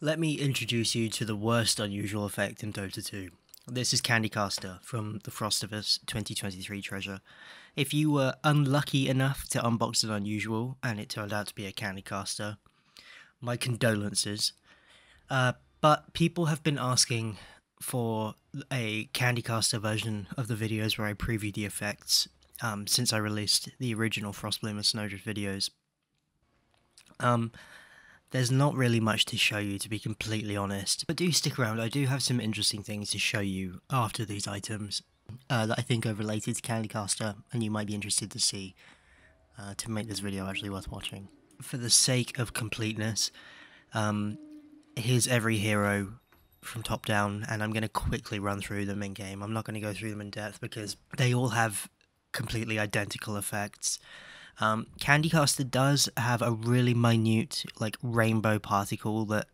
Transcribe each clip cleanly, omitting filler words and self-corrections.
Let me introduce you to the worst unusual effect in Dota 2. This is Candycaster from the Frostivus 2023 treasure. If you were unlucky enough to unbox an unusual and it turned out to be a Candycaster, my condolences. But people have been asking for a Candycaster version of the videos where I preview the effects since I released the original Frostbloom and Snowdrift videos. There's not really much to show you, to be completely honest, but do stick around. I do have some interesting things to show you after these items that I think are related to Candycaster, and you might be interested to see to make this video actually worth watching. For the sake of completeness, here's every hero from top down, and I'm going to quickly run through them in game. I'm not going to go through them in depth because they all have completely identical effects. Candycaster does have a really minute, like, rainbow particle that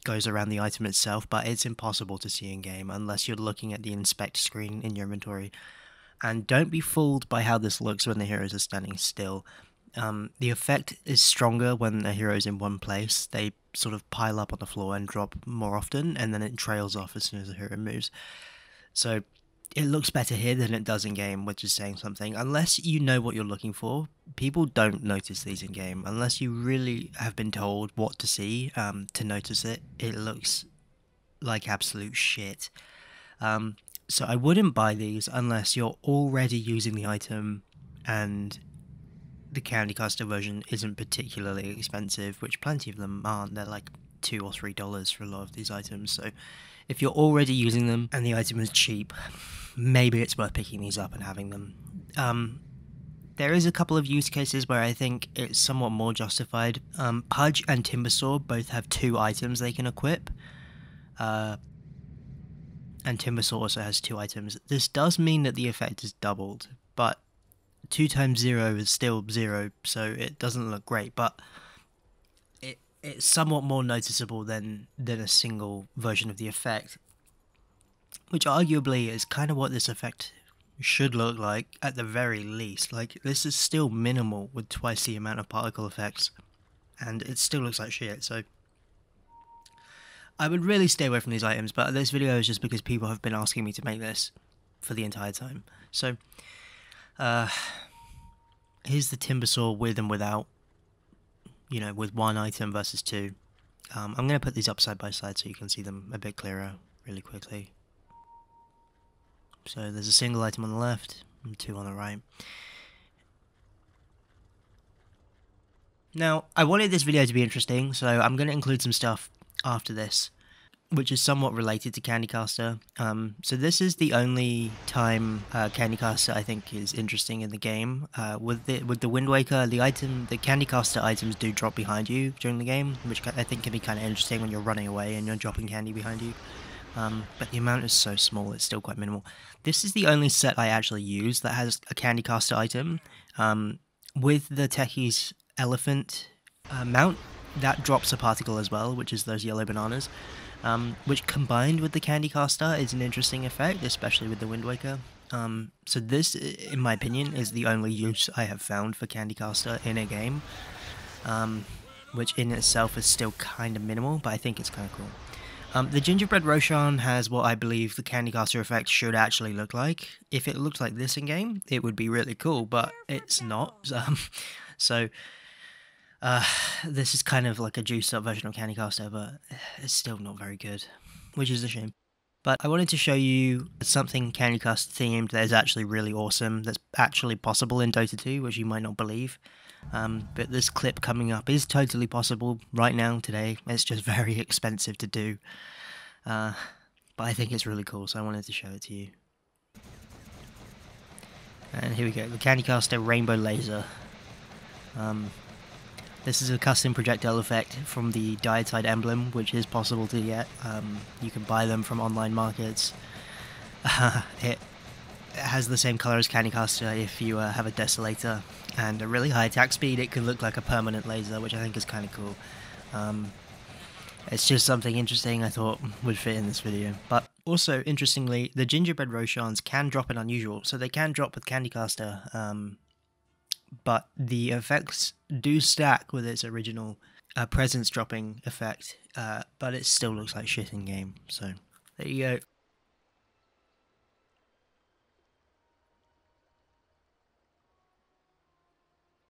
goes around the item itself, but it's impossible to see in game unless you're looking at the inspect screen in your inventory. And don't be fooled by how this looks when the heroes are standing still. The effect is stronger when the hero's in one place. They sort of pile up on the floor and drop more often, and then it trails off as soon as the hero moves. So it looks better here than it does in game, which is saying something. Unless you know what you're looking for, people don't notice these in game. Unless you really have been told what to see to notice it, it looks like absolute shit. So I wouldn't buy these unless you're already using the item and the Candycaster version isn't particularly expensive, which plenty of them aren't. They're like $2 or $3 for a lot of these items. So if you're already using them and the item is cheap, maybe it's worth picking these up and having them. There is a couple of use cases where I think it's somewhat more justified. Pudge and Timbersaw both have 2 items they can equip. And Timbersaw also has 2 items. This does mean that the effect is doubled, but 2 times 0 is still 0, so it doesn't look great, but it's somewhat more noticeable than a single version of the effect, which arguably is kind of what this effect should look like at the very least. Like, this is still minimal with twice the amount of particle effects, and it still looks like shit, so I would really stay away from these items, but this video is just because people have been asking me to make this for the entire time. So here's the Timbersaw with and without, you know, with 1 item versus 2. I'm going to put these up side by side so you can see them a bit clearer really quickly. So there's a single item on the left and 2 on the right. Now, I wanted this video to be interesting, so I'm going to include some stuff after this, which is somewhat related to Candycaster. So this is the only time Candycaster I think is interesting in the game. With the Wind Waker, the Candycaster items do drop behind you during the game, which I think can be kind of interesting when you're running away and you're dropping candy behind you. But the amount is so small, it's still quite minimal. This is the only set I actually use that has a Candycaster item. With the Techie's Elephant mount, that drops a particle as well, which is those yellow bananas. Which combined with the Candycaster is an interesting effect, especially with the Wind Waker. So this, in my opinion, is the only use I have found for Candycaster in a game, which in itself is still kind of minimal, but I think it's kind of cool. The Gingerbread Roshan has what I believe the Candycaster effect should actually look like. If it looked like this in game, it would be really cool, but it's not. So this is kind of like a juiced up version of Candycaster, but it's still not very good, which is a shame. But I wanted to show you something Candycast themed that is actually really awesome, that's actually possible in Dota 2, which you might not believe. But this clip coming up is totally possible right now, today. It's just very expensive to do. But I think it's really cool, so I wanted to show it to you. And here we go, the Candycaster Rainbow Laser. This is a custom projectile effect from the Dietide emblem, which is possible to get. You can buy them from online markets. It has the same color as Candycaster. If you have a Desolator and a really high attack speed, it can look like a permanent laser, which I think is kind of cool. It's just something interesting I thought would fit in this video. But also, interestingly, the Gingerbread Roshans can drop in unusual, so they can drop with Candycaster, but the effects do stack with its original presence dropping effect, but it still looks like shit in game. So there you go.